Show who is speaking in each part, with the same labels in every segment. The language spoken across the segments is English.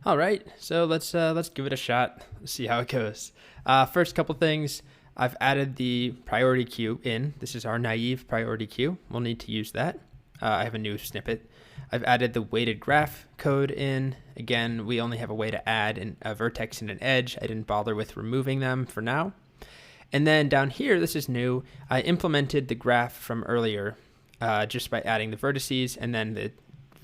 Speaker 1: All right, so let's give it a shot. Let's see how it goes. First couple things, I've added the priority queue in. This is our naive priority queue. We'll need to use that. I have a new snippet. I've added the weighted graph code in. Again, we only have a way to add a vertex and an edge. I didn't bother with removing them for now. And then down here, this is new. I implemented the graph from earlier just by adding the vertices and then the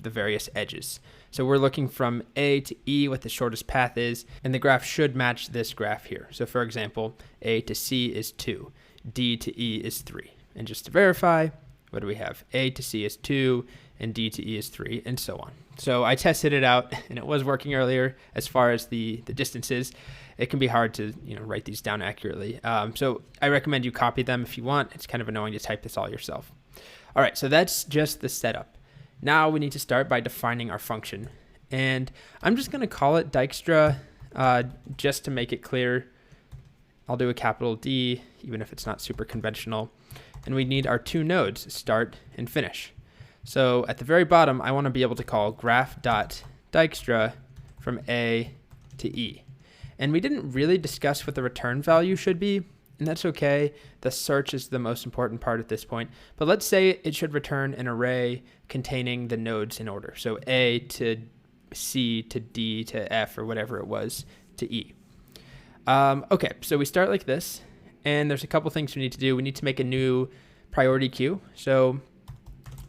Speaker 1: various edges. So we're looking from A to E, what the shortest path is, and the graph should match this graph here. So for example, A to C is 2, D to E is 3. And just to verify, what do we have? A to C is 2, and D to E is 3, and so on. So I tested it out, and it was working earlier as far as the distances. It can be hard to write these down accurately. So I recommend you copy them if you want. It's kind of annoying to type this all yourself. All right, so that's just the setup. Now we need to start by defining our function. And I'm just going to call it Dijkstra just to make it clear. I'll do a capital D, even if it's not super conventional. And we need our two nodes, start and finish. So at the very bottom, I want to be able to call graph.Dijkstra from A to E. And we didn't really discuss what the return value should be, and that's okay. The search is the most important part at this point. But let's say it should return an array containing the nodes in order. So A to C to D to F or whatever it was to E. Okay, so we start like this, and there's a couple things we need to do. We need to make a new priority queue. So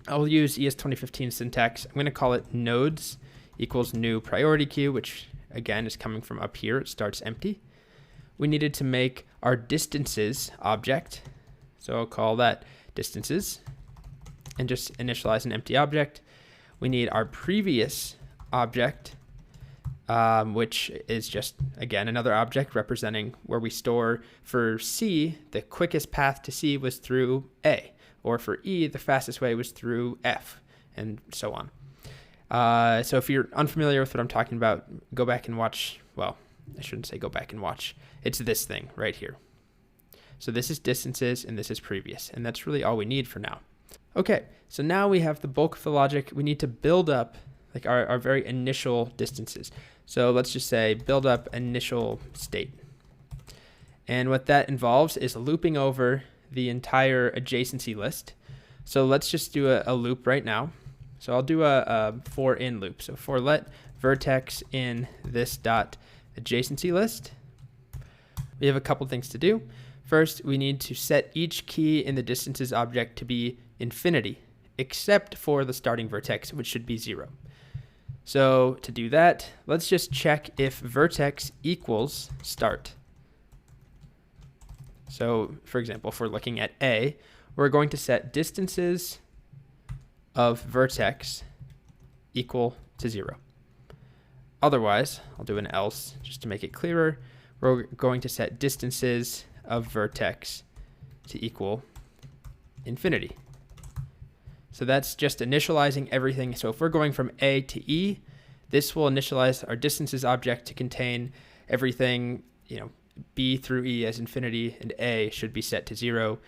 Speaker 1: I'll use ES 2015 syntax. I'm going to call it nodes equals new priority queue, which again is coming from up here. It starts empty. We needed to make our distances object. So I'll call that distances and just initialize an empty object. We need our previous object, which is just, again, another object representing where we store. For C, the quickest path to C was through A, or for E, the fastest way was through F, and so on. So if you're unfamiliar with what I'm talking about, go back and watch, well, I shouldn't say go back and watch. It's this thing right here. So this is distances and this is previous, and that's really all we need for now. Okay, so now we have the bulk of the logic. We need to build up like our very initial distances. So let's just say build up initial state. And what that involves is looping over the entire adjacency list. So let's just do a loop right now. So I'll do a for in loop. So for let vertex in this dot adjacency list. We have a couple things to do. First, we need to set each key in the distances object to be infinity, except for the starting vertex, which should be 0. So to do that, let's just check if vertex equals start. So for example, if we're looking at A, we're going to set distances of vertex equal to 0. Otherwise, I'll do an else just to make it clearer. We're going to set distances of vertex to equal infinity. So that's just initializing everything. So if we're going from A to E, this will initialize our distances object to contain everything, B through E as infinity, and A should be set to 0.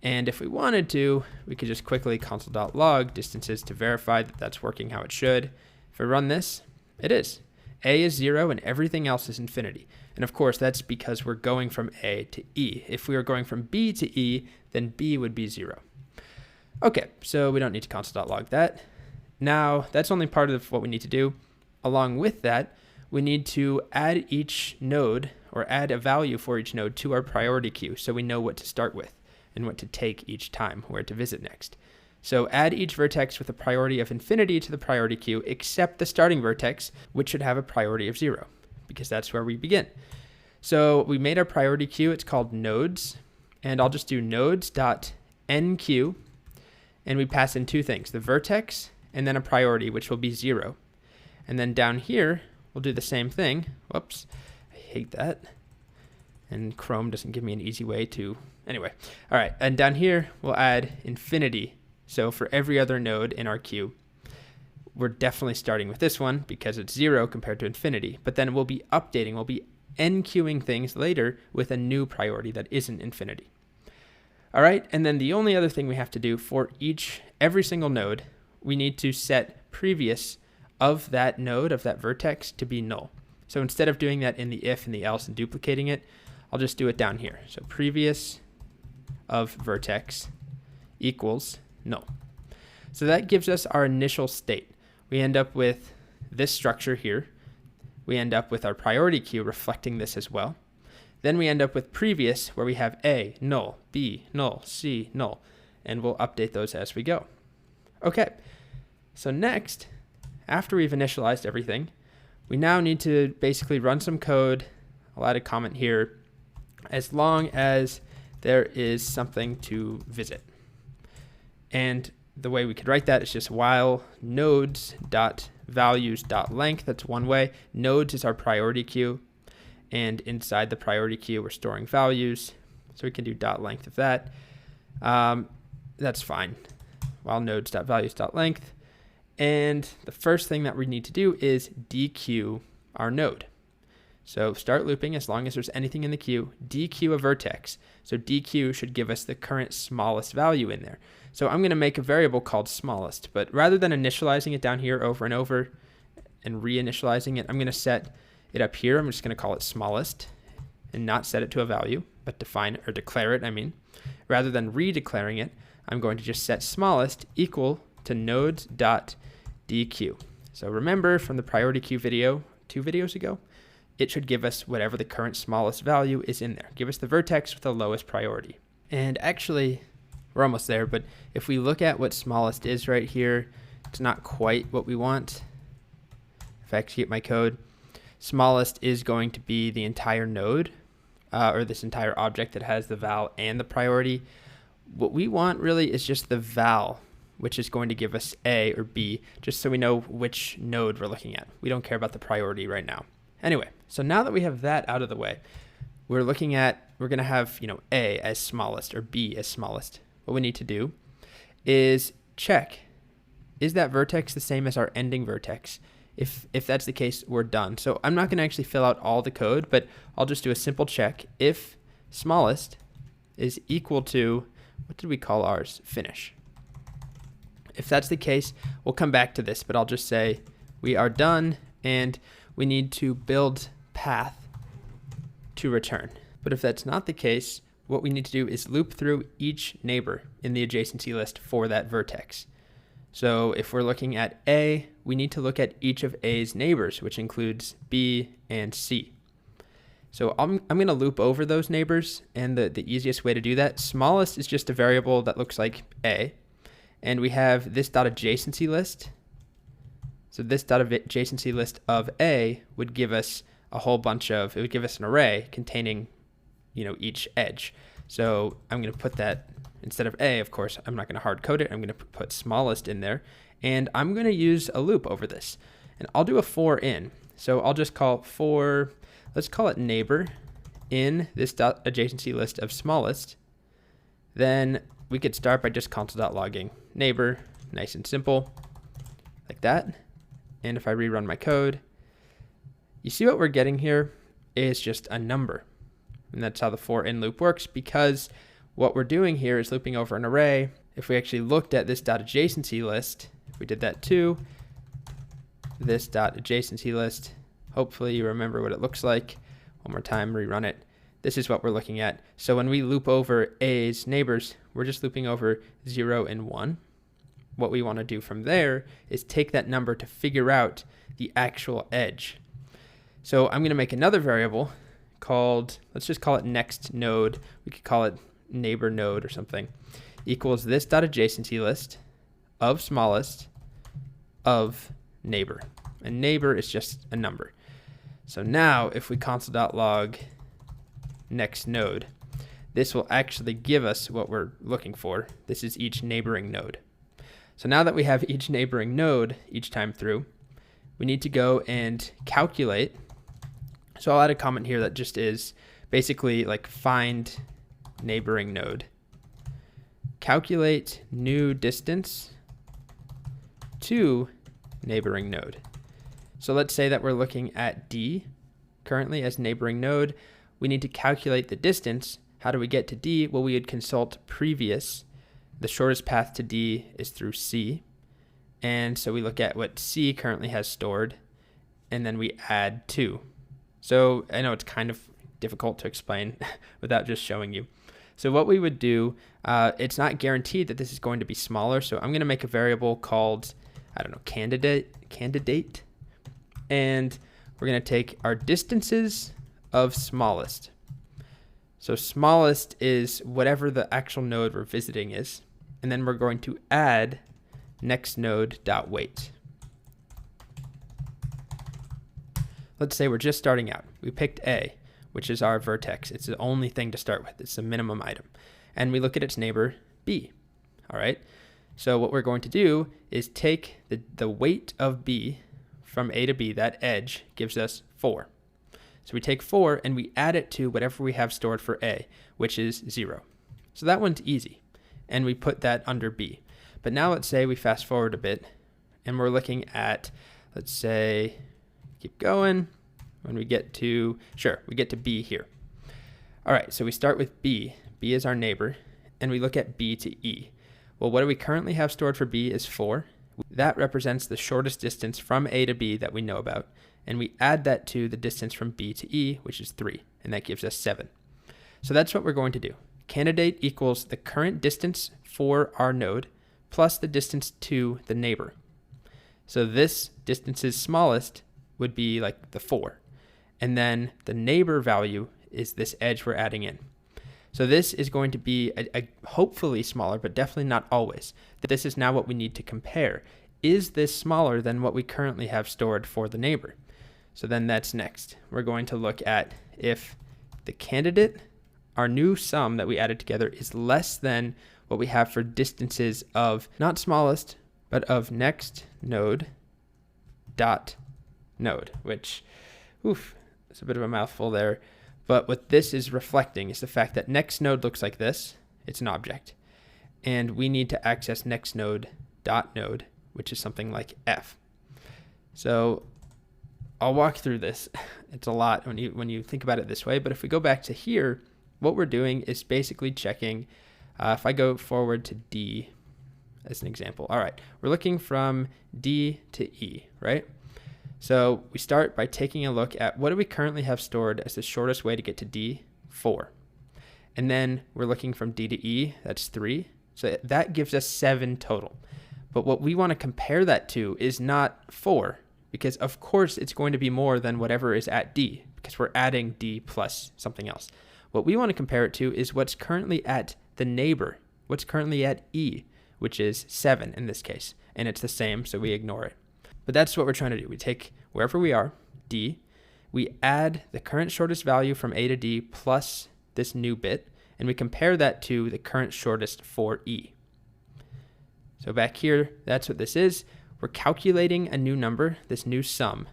Speaker 1: And if we wanted to, we could just quickly console.log distances to verify that that's working how it should. If I run this, it is. A is 0 and everything else is infinity. And of course, that's because we're going from A to E. If we were going from B to E, then B would be 0. Okay, so we don't need to console.log that. Now, that's only part of what we need to do. Along with that, we need to add each node or add a value for each node to our priority queue so we know what to start with and what to take each time, where to visit next. So add each vertex with a priority of infinity to the priority queue, except the starting vertex, which should have a priority of 0, because that's where we begin. So we made our priority queue. It's called nodes, and I'll just do nodes.enqueue, and we pass in two things, the vertex and then a priority, which will be 0. And then down here, we'll do the same thing. Whoops, I hate that. And Chrome doesn't give me an easy way to, anyway. All right, and down here, we'll add infinity. So for every other node in our queue, we're definitely starting with this one because it's 0 compared to infinity. But then we'll be updating, we'll be enqueuing things later with a new priority that isn't infinity. All right, and then the only other thing we have to do for every single node, we need to set previous of that node, of that vertex, to be null. So instead of doing that in the if and the else and duplicating it, I'll just do it down here. So previous of vertex equals null. So that gives us our initial state. We end up with this structure here. We end up with our priority queue reflecting this as well. Then we end up with previous, where we have A, null, B, null, C, null, and we'll update those as we go. Okay, so next, after we've initialized everything, we now need to basically run some code. I'll add a comment here, as long as there is something to visit. And the way we could write that is just while nodes.values.length. That's one way. Nodes is our priority queue. And inside the priority queue, we're storing values. So we can do .length of that. That's fine. While nodes.values.length. And the first thing that we need to do is dequeue our node. So start looping as long as there's anything in the queue. Dequeue a vertex. So dequeue should give us the current smallest value in there. So I'm going to make a variable called smallest. But rather than initializing it down here over and over and reinitializing it, I'm going to set it up here. I'm just going to call it smallest and not set it to a value, but define or declare it, Rather than redeclaring it, I'm going to just set smallest equal to nodes.dequeue. So remember from the priority queue video 2 videos ago, it should give us whatever the current smallest value is in there. Give us the vertex with the lowest priority. And actually, we're almost there, but if we look at what smallest is right here, it's not quite what we want. If I execute my code, smallest is going to be the entire node, or this entire object that has the val and the priority. What we want really is just the val, which is going to give us A or B, just so we know which node we're looking at. We don't care about the priority right now. Anyway, so now that we have that out of the way, we're going to have, A as smallest or B as smallest. What we need to do is check, is that vertex the same as our ending vertex? If that's the case, we're done. So I'm not going to actually fill out all the code, but I'll just do a simple check. If smallest is equal to, what did we call ours? Finish. If that's the case, we'll come back to this, but I'll just say we are done and we need to build path to return. But if that's not the case, what we need to do is loop through each neighbor in the adjacency list for that vertex. So if we're looking at A, we need to look at each of A's neighbors, which includes B and C. So I'm going to loop over those neighbors, and the easiest way to do that, smallest is just a variable that looks like A, and we have this .adjacency list. So this .adjacency list of A would give us a whole bunch of, it would give us an array containing, each edge. So I'm going to put that, instead of A, of course, I'm not going to hard code it. I'm going to put smallest in there, and I'm going to use a loop over this. And I'll do a for in. So I'll just call for, let's call it neighbor in this .adjacency list of smallest. Then we could start by just console.logging neighbor, nice and simple, like that. And if I rerun my code, you see what we're getting here is just a number. And that's how the for in loop works, because what we're doing here is looping over an array. If we actually looked at this .adjacency list, if we did that too, this .adjacency list, hopefully you remember what it looks like. One more time, rerun it. This is what we're looking at. So when we loop over A's neighbors, we're just looping over 0 and 1. What we want to do from there is take that number to figure out the actual edge. So I'm going to make another variable called, let's just call it next node. We could call it neighbor node or something, equals this .adjacency list of smallest of neighbor. And neighbor is just a number. So now if we console.log next node, this will actually give us what we're looking for. This is each neighboring node. So now that we have each neighboring node each time through, we need to go and calculate. So I'll add a comment here that just is basically like find neighboring node. Calculate new distance to neighboring node. So let's say that we're looking at D currently as neighboring node. We need to calculate the distance. How do we get to D? Well, we would consult previous. The shortest path to D is through C. And so we look at what C currently has stored, and then we add 2. So I know it's kind of difficult to explain without just showing you. So what we would do, it's not guaranteed that this is going to be smaller. So I'm going to make a variable called, I don't know, candidate. And we're going to take our distances of smallest. So smallest is whatever the actual node we're visiting is. And then we're going to add next node dot weight. Let's say we're just starting out. We picked A, which is our vertex. It's the only thing to start with. It's the minimum item. And we look at its neighbor, B. All right. So what we're going to do is take the weight of B from A to B. That edge gives us 4. So we take 4 and we add it to whatever we have stored for A, which is 0. So that one's easy. And we put that under B. But now let's say we fast forward a bit and we're looking at, let's say, keep going. When we get to, we get to B here. All right, so we start with B. B is our neighbor, and we look at B to E. Well, what do we currently have stored for B is 4. That represents the shortest distance from A to B that we know about, and we add that to the distance from B to E, which is 3, and that gives us 7. So that's what we're going to do. Candidate equals the current distance for our node plus the distance to the neighbor. So this distance's smallest would be like the 4. And then the neighbor value is this edge we're adding in. So this is going to be a hopefully smaller, but definitely not always. This is now what we need to compare. Is this smaller than what we currently have stored for the neighbor? So then that's next. We're going to look at if the candidate, our new sum that we added together, is less than what we have for distances of not smallest, but of next node dot node, which, it's a bit of a mouthful there. But what this is reflecting is the fact that next node looks like this. It's an object. And we need to access next node dot node, which is something like F. So I'll walk through this. It's a lot when you think about it this way. But if we go back to here, what we're doing is basically checking. If I go forward to D as an example. All right, we're looking from D to E, right? So we start by taking a look at what do we currently have stored as the shortest way to get to D, 4. And then we're looking from D to E, that's 3. So that gives us 7 total. But what we want to compare that to is not 4, because of course it's going to be more than whatever is at D, because we're adding D plus something else. What we want to compare it to is what's currently at the neighbor, what's currently at E, which is 7 in this case. And it's the same, so we ignore it. But that's what we're trying to do. We take wherever we are, D, we add the current shortest value from A to D plus this new bit, and we compare that to the current shortest for E. So back here, that's what this is. We're calculating a new number, this new sum.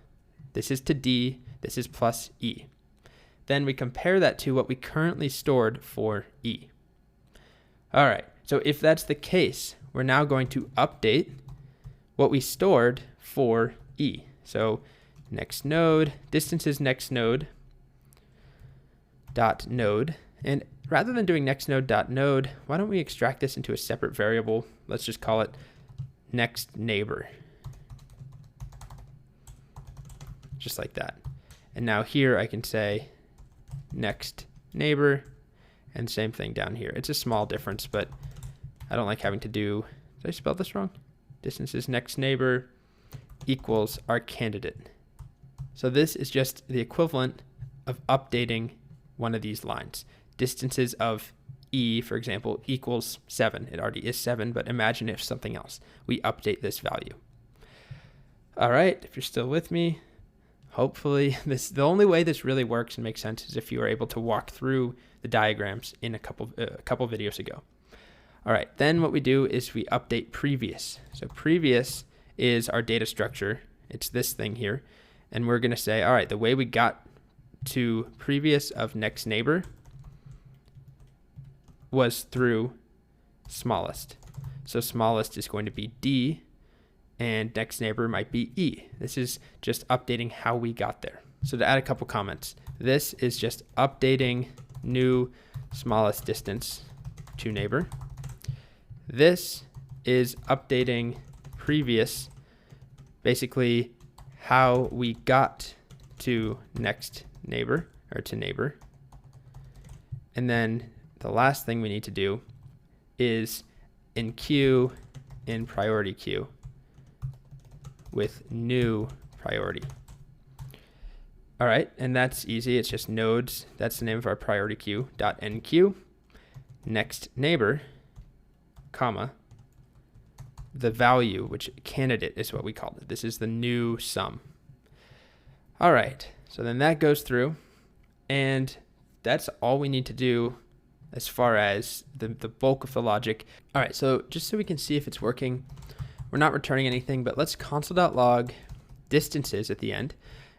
Speaker 1: This is to D, this is plus E. Then we compare that to what we currently stored for E. All right, so if that's the case, we're now going to update what we stored for E. So next node, distance is next node dot node. And rather than doing next node dot node, why don't we extract this into a separate variable? Let's just call it next neighbor. Just like that. And now here I can say next neighbor, and same thing down here. It's a small difference, but I don't like having to do, did I spell this wrong? Distance is next neighbor equals our candidate. So this is just the equivalent of updating one of these lines. Distances of E, for example, equals 7. It already is 7, but imagine if something else. We update this value. All right, if you're still with me, hopefully the only way this really works and makes sense is if you are able to walk through the diagrams in a couple videos ago. All right, then what we do is we update previous. So previous is our data structure. It's this thing here. And we're going to say, all right, the way we got to previous of next neighbor was through smallest. So smallest is going to be D, and next neighbor might be E. This is just updating how we got there. So to add a couple comments, this is just updating new smallest distance to neighbor. This is updating previous, basically how we got to next neighbor, or to neighbor. And then the last thing we need to do is in queue, in priority queue with new priority. All right, and that's easy. It's just nodes. That's the name of our priority queue, .enqueue, next neighbor, comma, the value, which candidate is what we called it. This is the new sum. All right, so then that goes through, and that's all we need to do as far as the bulk of the logic. All right, so just so we can see if it's working, we're not returning anything, but let's console.log distances at the end.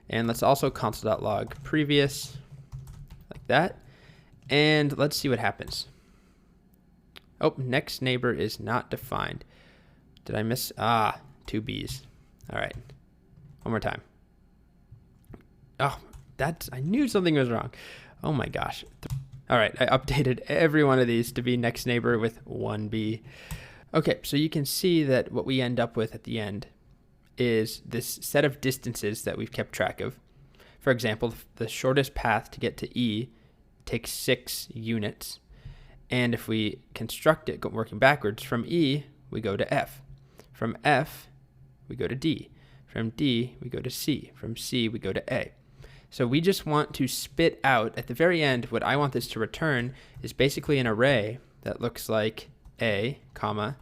Speaker 1: And let's also console.log previous, like that. And let's see what happens. Oh, next neighbor is not defined. Did I miss? Two B's. All right, one more time. Oh, I knew something was wrong. Oh my gosh. All right, I updated every one of these to be next neighbor with 1B. Okay, so you can see that what we end up with at the end is this set of distances that we've kept track of. For example, the shortest path to get to E takes 6 units. And if we construct it working backwards, from E, we go to F. From F, we go to D. From D, we go to C. From C, we go to A. So we just want to spit out, at the very end, what I want this to return is basically an array that looks like A, comma,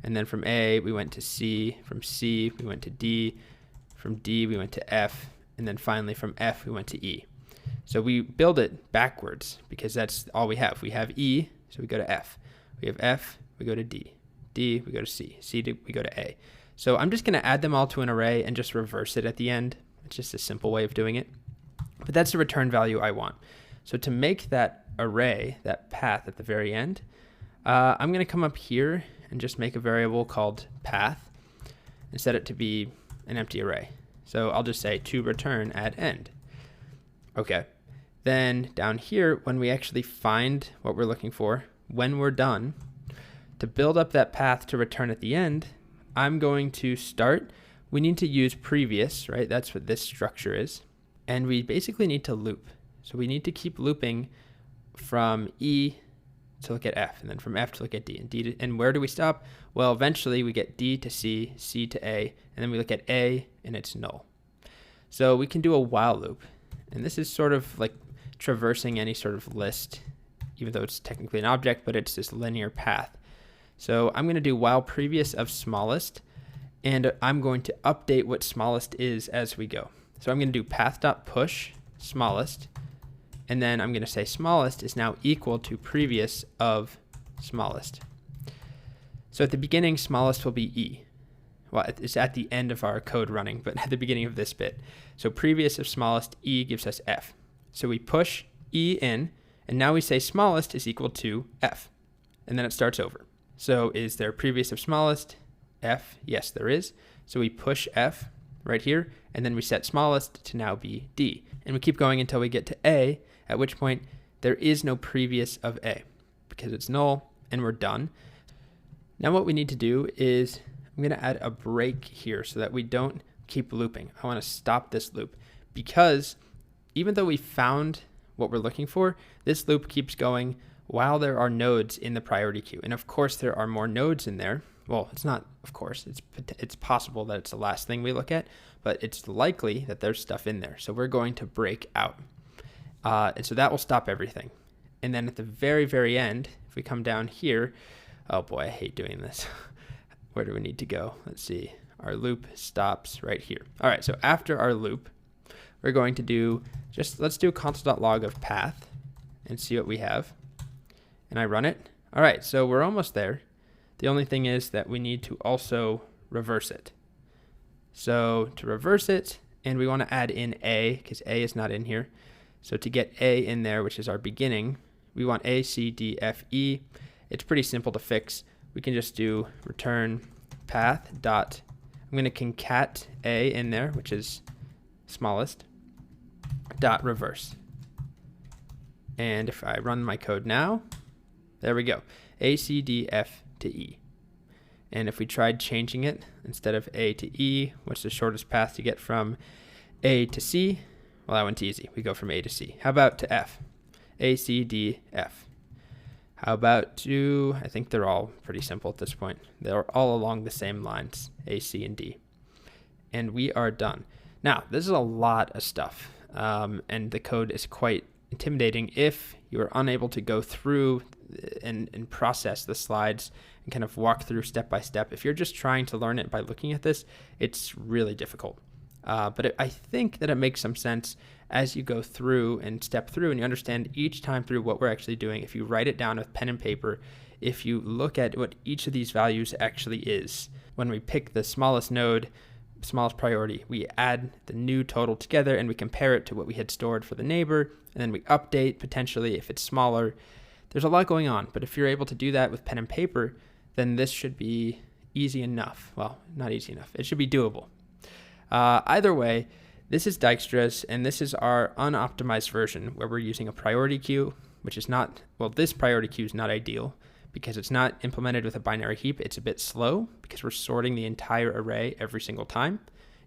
Speaker 1: and then from A, we went to C. From C, we went to D. From D, we went to F. And then finally, from F, we went to E. So we build it backwards because that's all we have. We have E, so we go to F. We have F, we go to D. D, we go to C. C, we go to A. So I'm just going to add them all to an array and just reverse it at the end. It's just a simple way of doing it. But that's the return value I want. So to make that array, that path at the very end, I'm going to come up here and just make a variable called path and set it to be an empty array. So I'll just say to return at end. Okay. Then down here, when we actually find what we're looking for, when we're done, to build up that path to return at the end, I'm going to start. We need to use previous, right? That's what this structure is. And we basically need to loop. So we need to keep looping from E to look at F, and then from F to look at D, and where do we stop? Well, eventually we get D to C, C to A, and then we look at A, and it's null. So we can do a while loop, and this is sort of like traversing any sort of list, even though it's technically an object, but it's this linear path. So I'm going to do while previous of smallest, and I'm going to update what smallest is as we go. So I'm going to do path.push smallest, and then I'm going to say smallest is now equal to previous of smallest. So at the beginning, smallest will be E. Well, it's at the end of our code running, but at the beginning of this bit. So previous of smallest, E gives us F. So we push E in, and now we say smallest is equal to F. And then it starts over. So is there previous of smallest? F, yes, there is. So we push F right here, and then we set smallest to now be D. And we keep going until we get to A, at which point there is no previous of A because it's null, and we're done. Now what we need to do is I'm going to add a break here so that we don't keep looping. I want to stop this loop because even though we found what we're looking for, this loop keeps going while there are nodes in the priority queue. And of course there are more nodes in there. Well, it's not, of course, it's possible that it's the last thing we look at, but it's likely that there's stuff in there. So we're going to break out. And so that will stop everything. And then at the very, very end, if we come down here, oh boy, I hate doing this. Where do we need to go? Let's see. Our loop stops right here. All right, so after our loop, we're going to do let's do console.log of path and see what we have. And I run it. All right, so we're almost there. The only thing is that we need to also reverse it. So to reverse it, and we want to add in A because A is not in here. So to get A in there, which is our beginning, we want A, C, D, F, E. It's pretty simple to fix. We can just do return path dot, I'm going to concat A in there, which is smallest, dot reverse. And if I run my code now, there we go. A, C, D, F to E. And if we tried changing it, instead of A to E, what's the shortest path to get from A to C? Well, that one's easy. We go from A to C. How about to F? A, C, D, F. How about to, I think they're all pretty simple at this point. They're all along the same lines, A, C, and D. And we are done. Now, this is a lot of stuff, and the code is quite intimidating if you are unable to go through and process the slides and kind of walk through step by step. If you're just trying to learn it by looking at this, it's really difficult. But I think that it makes some sense as you go through and step through and you understand each time through what we're actually doing. If you write it down with pen and paper, if you look at what each of these values actually is, when we pick the smallest node, smallest priority, we add the new total together and we compare it to what we had stored for the neighbor, and then we update potentially if it's smaller. There's a lot going on, but if you're able to do that with pen and paper, then this should be easy enough. Well, not easy enough. It should be doable. Either way, this is Dijkstra's, and this is our unoptimized version where we're using a priority queue, which is not, well, this priority queue is not ideal because it's not implemented with a binary heap. It's a bit slow because we're sorting the entire array every single time.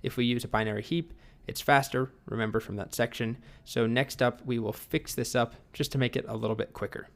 Speaker 1: If we use a binary heap, it's faster, remember from that section. So next up, we will fix this up just to make it a little bit quicker.